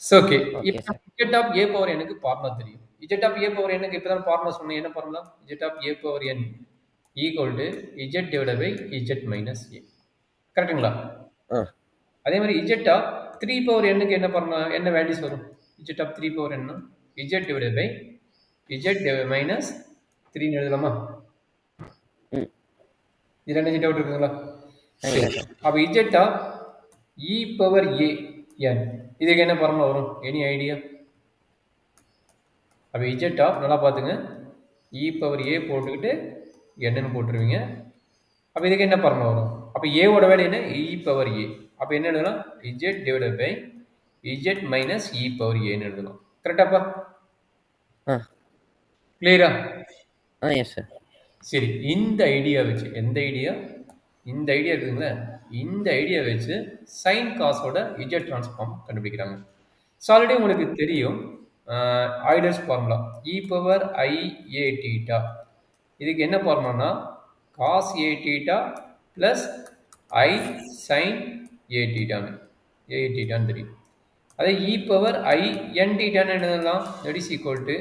So okay. Okay இப்ப sir. z of a power n க்கு formula தெரியும். z of a power n க்கு இப்ப தான் ஃபார்முலா சொன்னேன். என்ன formula? z of a power n equal to z divided by z minus a. கரெக்ட்டுங்களா? ஆ அதே மாதிரி z ஆஃப் 3 பவர் n க்கு என்ன ஃபார்முலா? என்ன வேல்யூஸ் வரும்? z ஆஃப் 3 பவர் n னா z divided by z minus 3 ன்னு எழுதலாமா? ம் இதுல என்ன டவுட் இருக்குங்களா? இல்லை சரி. சார். அப்ப z of e power a n இதுக்கு என்ன ஃபார்முலா வரும்? Any idea? அப்போ z ஆஃப் நல்லா பார்த்துங்க e பவர் a போட்டுக்கிட்டு என்னன்னு போட்டுருவீங்க. அப்போ இதுக்கு என்ன ஃபார்முலா வரும்? அப்போ ஏவோட வேல்யூ என்ன? e power a. அப்போ என்ன எழுதலாம்? z divided by z minus e power a எழுதலாம். கரெக்டாப்பா? ஆ கிளியரா? ஆ எஸ் சார். சரி, இந்த ஐடியா வச்சு எந்த ஐடியா? இந்த ஐடியா இருக்குங்களா? இந்த ஐடியா வச்சு சைன் காசோட z டிரான்ஸ்ஃபார்ம் கண்டுபிடிக்கிறாங்க. ஸோ ஆல்ரெடி உங்களுக்கு தெரியும் Euler's formula e power I a theta. இதுக்கு என்ன ஃபார்முலானா cos a theta plus I sine a தீட்டான்னு தெரியும். அதே e பவர் I n தீட்டான்னு எழுதலாம். That is equal to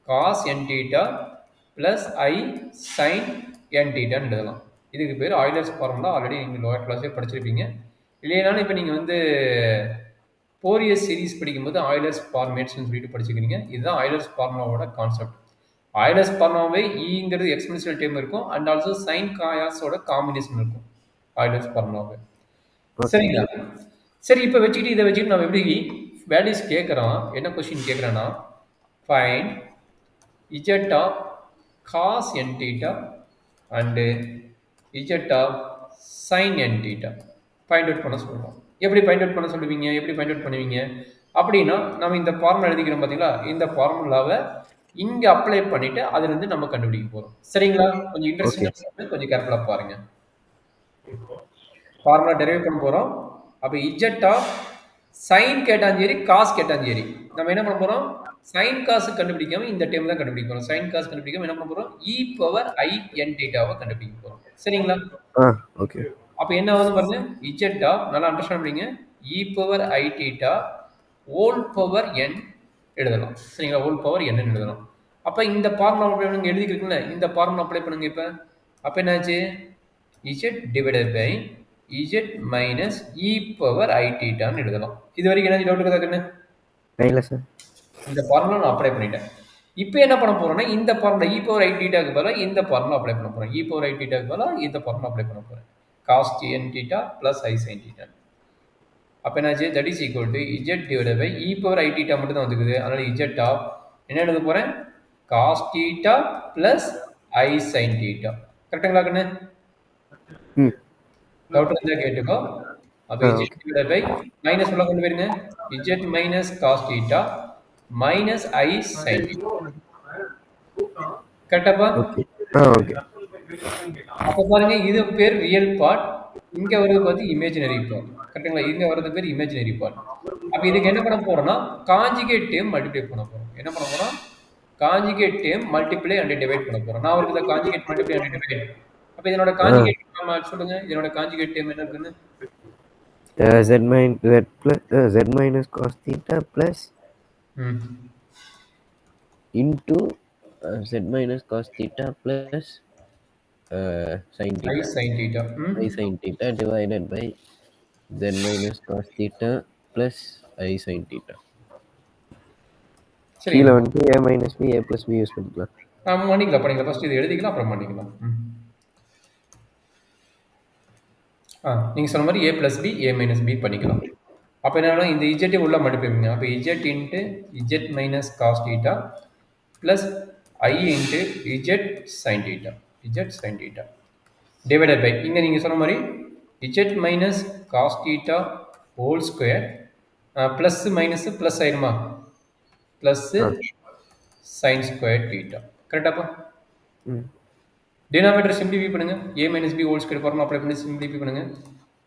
cos n theta plus I sine n தீட்டான்னு எழுதலாம். இதுக்கு பேர் ஆய்லர்ஸ் ஃபார்முலா. ஆல்ரெடி நீங்கள் லோயர் கிளாஸே படிச்சிருப்பீங்க. இல்லைனாலும் இப்போ நீங்கள் வந்து ஃபோரியர் சீரிஸ் படிக்கும்போது ஆய்லர்ஸ் ஃபார்மேட்ஸ்னு சொல்லிட்டு படிச்சுக்கிறீங்க. இதுதான் ஆய்லர்ஸ் ஃபார்முலாவோட கான்செப்ட். ஆய்லர்ஸ் ஃபார்முலாவே ஈங்கிறது எக்ஸ்பென்ஷியல் டேர்ம் இருக்கும் அண்ட் ஆல்சோ சைன் காயாஸோட காம்பினேஷன் இருக்கும் ஆய்லர்ஸ் ஃபார்முலாவே. சரிங்களா? சரி, இப்போ வச்சுக்கிட்டு இதை வச்சுக்கிட்டு நம்ம எப்படி வேல்யூஸ் கேட்குறோம்? என்ன கொஸ்டின் கேட்குறேன்னா find z of cos n theta and z of sine n theta find out பண்ண சொல்லுவோம். எப்படி ஃபைண்ட் அவுட் பண்ண சொல்லுவீங்க? எப்படி ஃபைண்ட் அவுட் பண்ணுவீங்க அப்படின்னா நம்ம இந்த ஃபார்முலா எழுதிக்கிறோம் பார்த்தீங்களா? இந்த ஃபார்முலாவை இங்கே அப்ளை பண்ணிட்டு அதுலேருந்து நம்ம கண்டுபிடிக்க போகிறோம். சரிங்களா? கொஞ்சம் இன்ட்ரெஸ்டிங்காக கொஞ்சம் கேர்ஃபுல்லாக பாருங்க. ஃபார்முலா டெரைவ் பண்ண போகிறோம். அப்போ z ஆஃப் சைன் கேட்டாலும் சரி காஸ் கேட்டாலும் சரி நம்ம என்ன பண்ண போகிறோம்? சைன் காசு கண்டுபிடிக்காம இந்த டைம் தான் கண்டுபிடிக்க போகிறோம். சைன் காசு கண்டுபிடிக்காம என்ன பண்ண போகிறோம்? e பவர் I n தீட்டாவை கண்டுபிடிக்க போகிறோம். சரிங்களா? ஓகே. அப்போ என்ன ஆகுது பாருங்க, z ஆஃப் நல்லா அண்டர்ஸ்டாண்ட் பண்ணிங்க e power I theta whole power n எழுதலாம். சரிங்களா? ஹோல் பவர் n எழுதலாம். அப்போ இந்த ஃபார்முலா நீங்கள் எழுதிக்கிறீங்களா? இந்த ஃபார்முலா அப்ளை பண்ணுங்க. இப்போ அப்போ என்னாச்சு? z divided by z minus e power I தீட்டான்னு எழுதலாம். இது வரைக்கும் என்ன டவுட் இருக்குதாக்குன்னு? இல்லை சார். இந்த ஃபார்முலா நான் அப்ளை பண்ணிட்டேன். இப்போ என்ன பண்ண போறேன்னா இந்த ஃபார்முலா e பவர் I தீட்டாக்கு பதிலாக இந்த ஃபார்முலா அப்ளை பண்ண போறேன். e பவர் I தீட்டாக்கு பதிலாக இந்த ஃபார்முலா அப்ளை பண்ண போறேன். cos n theta plus I sin தீட்டா. அப்போ என்னாச்சு? That is equal to z divided by e power I தீட்டா மட்டும் தான் வந்துக்குது. அதனால z ஆஃப் என்ன எழுத போறேன்? cos theta plus I sin theta. கரெக்டுங்களா கண்ணு? டவுட் இருந்தா கேட்டுக்கோ. அப்போ z டிவைடட் பை மைனஸ் உள்ள கொண்டு போயிருங்க. z minus cos theta minus I sin theta. கரெக்டாப்பா? ஓகே. அப்போ பாருங்க, இது பேர் ரியல் பார்ட். இங்க வரது பார்த்து இமேஜினரி பார்ட். கரெக்டுங்களா? இங்க வரது பேர் இமேஜினரி பார்ட். அப்போ இதுக்கு என்ன பண்ண போறோம்னா காஞ்சுகேட் டேம் மல்டிப்ளை பண்ண போறோம். என்ன பண்ண போறோம்? Conjugate them multiply and divide பண்ண போறோம். நான் ஒரு காஞ்சுகேட் மல்டிப்ளை அண்ட் டிவைட். அப்போ இதனோட காஞ்சுகேட் நம்ம சொல்லுங்க. இதனோட காஞ்சுகேட் டேம் என்ன இருக்குன்னு? z minus cos theta plus into z minus cos theta plus sin theta. I sin theta divided by z minus cos theta plus I sin theta. கீழே வந்து a minus b a plus b use பண்ணிக்கலாம். பண்ணிக்கலாம். First இது எழுதிக்கலாம், அப்புறம் பண்ணிக்கலாம். நீங்கள் சொன்ன மாதிரி a plus B a minus B பண்ணிக்கலாம். அப்போ என்னன்னா இந்த இஜெட்டை உள்ள மல்டிப்ளை. அப்போ z into z minus cos theta plus I into z sine theta. Z sine theta divided by இங்கே நீங்கள் சொன்ன மாதிரி z minus cos theta whole square plus minus plus ஆயிருமா? Plus sine square theta. கரெக்டாப்பா? Denominator simplify பண்ணுங்க. a minus B whole square formula apply பண்ணி simplify பண்ணுங்க.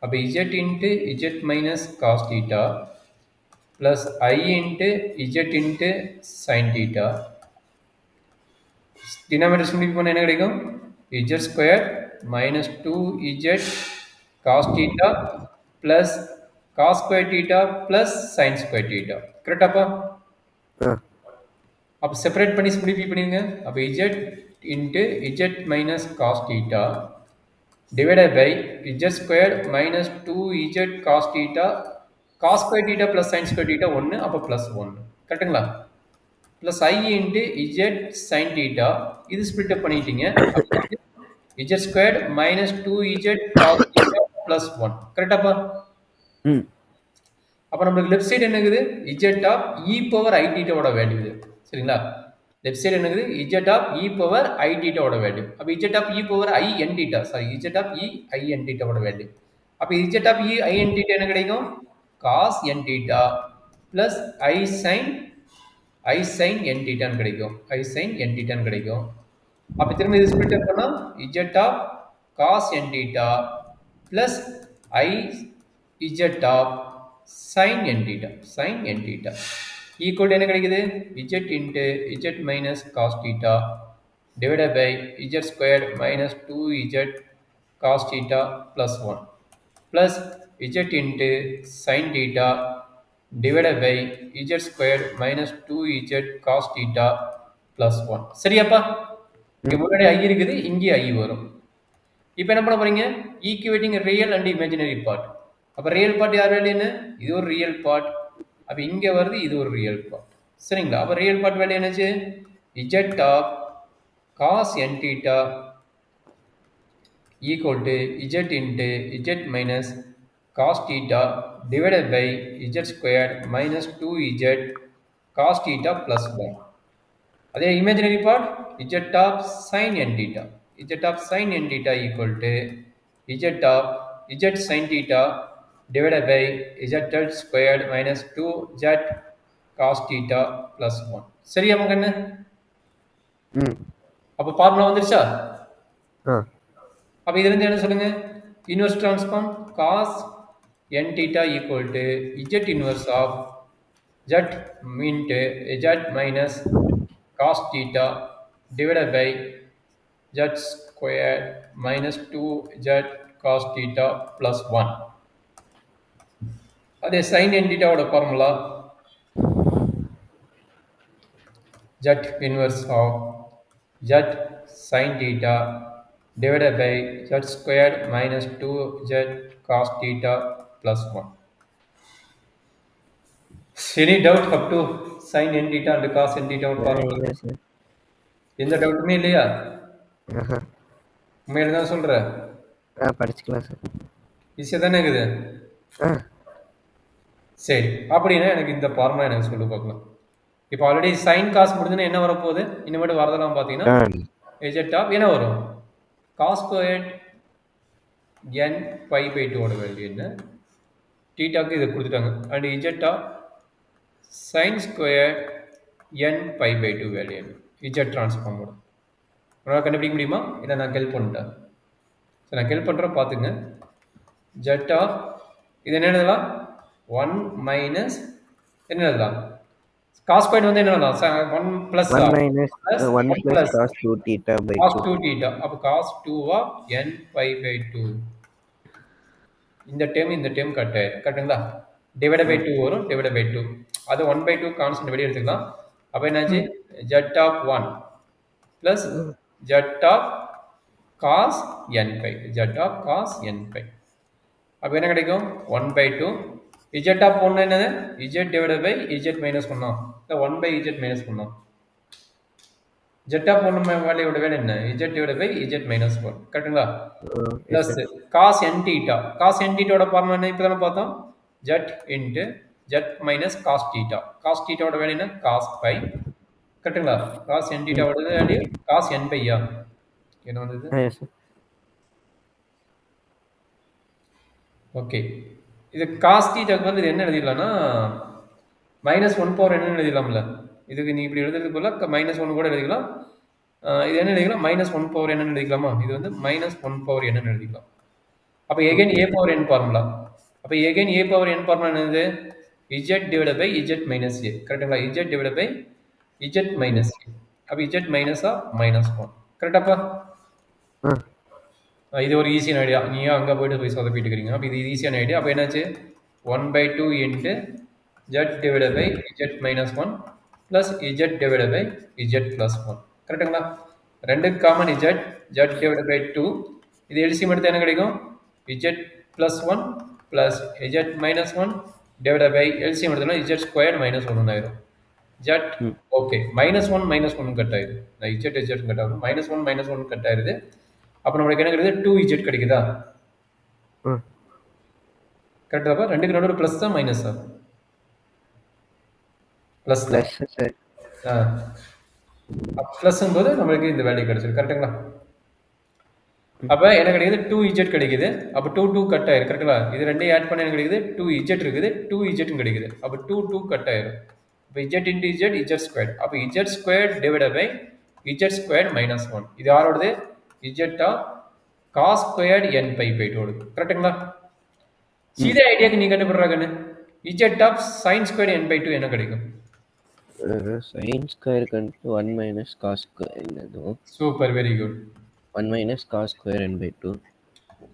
அப்போ z into z minus cos theta plus I into z into sine தீட்டா. Denominator simplify பண்ண என்ன கிடைக்கும்? z square minus 2z cos theta plus cos square theta plus sin square theta. கரெக்டாப்பா? அப்போ separate பண்ணி சிம்பிளிஃபை பண்ணிடுங்க. அப்போ z into z minus cos theta divided by z squared minus 2z cos theta cos square theta plus sin square theta 1 அப்போ plus 1. கரெக்டுங்களா? plus I into z sin theta இது split அப் பண்ணிட்டீங்க. z squared minus 2z cos theta plus 1. கரெக்டாப்பா? அப்போ நம்மளுக்கு left side என்னங்குது z of e power I theta ஓட value இது. சரிங்களா? லெஃப்ட் சைடு என்னங்குது z of e power I theta ஓட வேல்யூ. அப்போ z of e power I n theta sorry z of e I n theta ஓட value. அப்போ z of e I n theta என்ன கிடைக்கும்? cos n theta plus I sin n theta கிடைக்கும். I sin n theta கிடைக்கும். அப்போ திரும்ப இது split அப் பண்ணா z of cos n theta plus I z of sin n theta equal to என்ன கிடைக்குது z into z minus cos theta divided by z squared minus 2z cos theta plus 1 plus z into sin theta divided by z squared minus 2z cos theta plus 1. சரியாப்பா? இங்க முன்னாடி I இருக்குது, இங்கே I வரும். இப்போ என்ன பண்ண போறீங்க? Equating real and imaginary part. அப்போ ரியல் பார்ட் யார் வேல்யூ என்ன? இது ஒரு ரியல் பார்ட். அப்போ இங்கே வருது, இது ஒரு ரியல் பார்ட். சரிங்களா? அப்போ ரியல் பார்ட் வேல்யூ என்னச்சு? z of cos n theta equal to z into z minus cos theta divided by z squared minus 2z cos theta plus 1. அதே imaginary part z of sin n theta. z of sin n theta equal to z of z sin theta divided by z squared minus 2z cos theta plus 1. சரியா மகன்னு? அப்போ formula வந்துருச்சா? அப்போ இதுல இருந்து என்ன சொல்லுங்க? Inverse transform cos n theta equal to z inverse of z into z minus cos theta divided by z squared minus 2z cos theta plus 1. அதே sin n theta ஓட formula z inverse of z sin theta divided by z squared minus 2z cos theta plus 1. Any doubt up to sin n theta and cos n theta formula? எந்த டவுட்டுமே இல்லையா? உண்மையில தான் சொல்ற? படிச்சுக்கலாம் sir. ஈஸியா தானே இருக்குது? சரி, அப்படின்னா எனக்கு இந்த ஃபார்முலா எனக்கு சொல்லி பார்க்கலாம். இப்போ ஆல்ரெடி சைன் காஸ் முடிஞ்சுன்னா என்ன வரப்போகுது? இனிமேட்டு வரதெல்லாம் பார்த்தீங்கன்னா z of என்ன வரும்? cos squared n pi by 2 ஓட வேல்யூ என்ன? தீட்டாக்கு இதை கொடுத்துட்டாங்க. And z of sin squared n pi by 2 value என்ன? z டிரான்ஸ்ஃபார்மோட உங்களால் கண்டுபிடிக்க முடியுமா? இல்லை நான் ஹெல்ப் பண்ணிட்டேன். சரி, நான் ஹெல்ப் பண்ணுறேன் பார்த்துங்க. z of இது என்ன எழுதலாம்? 1 மைனஸ் என்ன எழுதலாம்? cos squared வந்து என்ன எழுதலாம்? 1 plus 1 plus cos 2 theta by 2 theta. அப்போ cos 2 of n pi by 2. இந்த டேர்ம் கட் ஆயிடும். கரெக்டுங்களா? டிவைட் பை 2 வரும், டிவைட் பை 2. அது 1/2 கான்ஸ்டன்ட் வெளியே எடுத்துக்கலாம். அப்போ என்னாச்சு? z of 1 plus z of cos n pi. z of cos n pi. அப்போ என்ன கிடைக்கும்? 1/2. z of 1 என்னது? z divided by z minus 1. இல்லை 1/z minus 1. z of 1 வேலையோட வேலை என்ன? z divided by z minus 1. கரெக்டுங்களா? Plus cos n theta. cos n theta ஓட ஃபார்முலா என்ன? இப்போ தானே பார்த்தோம். z into z minus cos theta. cos theta ஓட வேலை என்ன? cos pi. கரெக்டுங்களா? cos n theta ஓட வேல்யூ cos n pi யா? என்ன வந்தது? ஓகே, இது cos thetaக்கு வந்து என்ன எழுதிடலாம்னா -1 என்ன எழுதிடலாம்ல? இதுக்கு நீ இப்படி எழுதுறது போல -1 கூட எழுதிக்கலாம். இது என்ன எழுதிக்கலாம்? -1 என்ன எழுதிக்கலாமா? இது வந்து -1 என்ன எழுதிக்கலாம். அப்போ again a power n formula. அப்போ again a power n formula என்னது? z divided by z minus a. கரெக்டுங்களா? z divided by z minus a. அப்போ z minus ஆ -1. கரெக்டாப்பா? இது ஒரு ஈஸியான ஐடியா. நீ அங்கே போயிட்டு போய் சொதப்பிட்டு இருக்கிறீங்க. அப்போ இது ஈஸியான ஐடியா. அப்போ என்னாச்சு? 1 by 2 into z divided by z minus 1 plus z divided by z plus 1. கரெக்டுங்களா? ரெண்டு காமன் z divided by 2. இது எல்சிஎம் எடுத்து என்ன கிடைக்கும்? z plus 1 plus z minus 1 divided by LCM எடுத்தோம்னா z squared minus 1 ஆயிரும். z ஓகே minus 1 கட் ஆயிடுது. z cut ஆகும். minus 1 கட் ஆயிருது. அப்போ நம்மளுக்கு என்ன கிடைக்குது? 2z கிடைக்குதா? கரெக்டாப்பா? ரெண்டுக்கு நடுவில் பிளஸ் தான் மைனஸா? பிளஸ் பிளஸ்ஸும் போது நம்மளுக்கு இந்த வேல்யூ கிடைச்சிருக்கு. கரெக்டுங்களா? அப்போ என்ன கிடைக்குது? 2z கிடைக்குது. அப்போ 2 கட் ஆயிரும். கரெக்டுங்களா? இது ரெண்டையும் ஆட் பண்ண என்ன கிடைக்குது? 2z இருக்குது. 2z கிடைக்குது. அப்போ 2 கட் ஆயிரும். இப்போ z into z ஸ்கொயர். அப்போ z square divided by z square minus 1. இது யாரோடது? z of cos squared n pi by 2. கரெக்டுங்களா? இதே ஐடியாக்கு நீ கண்டுபிடுறாங்கன்னு z of sin square n pi 2 என்ன கிடைக்கும்? sin square 1 minus cos square என்னது? Super, very good. 1 minus cos square n by 2.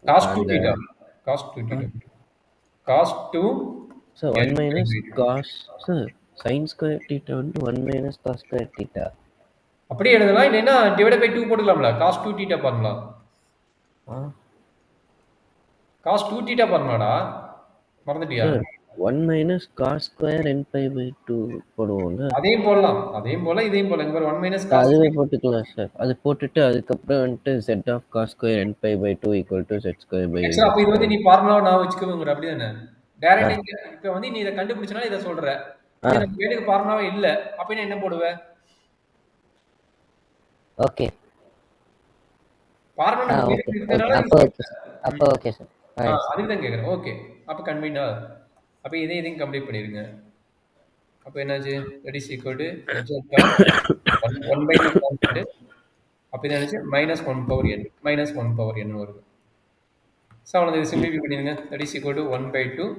cos 2 theta. cos 2 theta. cos 2 so 1 minus cos sin square theta வந்து 1 minus cos square theta. அப்படி எழுதலாம். இல்லைன்னா divide by 2 போட்டுக்கலாம்ல. cos 2 theta பண்ணலாம். cos 2 theta பண்ணலாம்டா. மறந்துட்டியா? 1 minus cos square n pi by 2 போடுவோம்ல. அதையும் போடலாம். அதையும் போல இதையும் போல. இங்க 1 minus cos அதுவே போட்டுக்கலாம் சார். அது போட்டுட்டு அதுக்கப்புறம் வந்து z of cos square n pi by 2 equal to z square by ஆக்சுவலா அப்ப இது வந்து நீ ஃபார்முலாவை நான் வச்சுக்கோங்கற அப்படிதானே? டைரக்டா இப்ப வந்து நீ இத கண்டுபிடிச்சனால இத சொல்ற. எனக்கு வேணுக்கு ஃபார்முலாவே இல்ல. அப்ப நீ என்ன போடுவ? ஓகே. ஃபார்முலா இருக்கறனால அப்ப ஓகே சார். அதுதான் கேக்குறேன். ஓகே. அப்ப கன்வீனா. அப்ப இதையும் கம்ப்ளீட் பண்ணிருங்க. அப்ப என்னாச்சு? that is equal to 1 by 2 constant. அப்ப இது என்னாச்சு? -1 power n. -1 power n வருது. சோ அவ்வளவு இது சிம்பிளிஃபை பண்ணிருங்க. that is equal to 1 by 2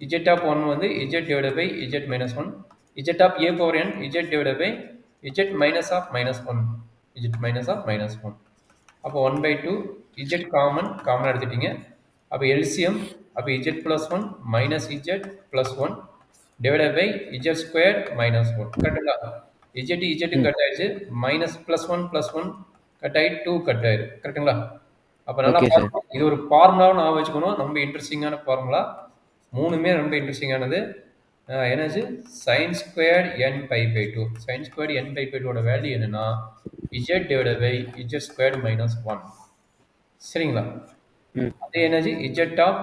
z of 1 வந்து z divided by z minus 1. z of a power n z divided by z minus of minus 1. z minus of minus 1. அப்ப 1 by 2 z common எடுத்துட்டீங்க. அப்ப LCM அப்ப z plus 1 minus z plus 1 divided by z squared minus 1. கரெக்ட்டா? z cut ஆயிடுச்சு. minus plus 1 cut ஆயி 2 cut ஆயிரு. கரெக்ட்டுங்களா? அப்ப நல்லா இது ஒரு ஃபார்முலாவை நான் வச்சுக்கணும். ரொம்ப இன்ட்ரெஸ்டிங்கான ஃபார்முலா. மூணுமே ரொம்ப இன்ட்ரெஸ்டிங்கானது. என்னது? sin squared n pi by 2. sin squared n pi by 2 ஓட வேல்யூ என்னன்னா z divided by z squared minus 1. சரிங்களா? அது என்னது? z of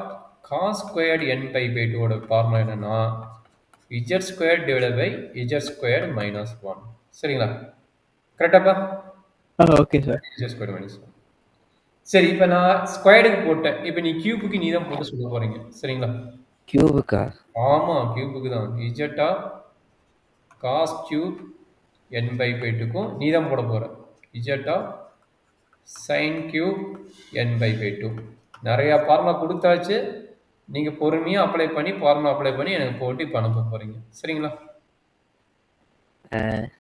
cos squared n pi by 2 ஓட ஃபார்முலா என்னன்னா z squared divided by z squared minus 1. சரிங்களா? கரெக்டாப்பா? Okay sir. z squared minus 1. சரி, இப்ப நான் ஸ்கொயர்டுக்கு போட்டேன். இப்ப நீ கியூபுக்கு நீ தான் போட்டு சொல்ல போறீங்க. சரிங்களா? கியூபுக்கா? ஆமா, கியூபுக்கு தான். z of cos cube n by 2க்கும் நீ தான் போட போற. z of sin cube n by 2. நிறைய ஃபார்முலா கொடுத்தாச்சு. நீங்க பொறுமையா அப்ளை பண்ணி ஃபார்முலா அப்ளை பண்ணி எனக்கு போட்டு இப்ப அனுப்ப போறீங்க. சரிங்களா?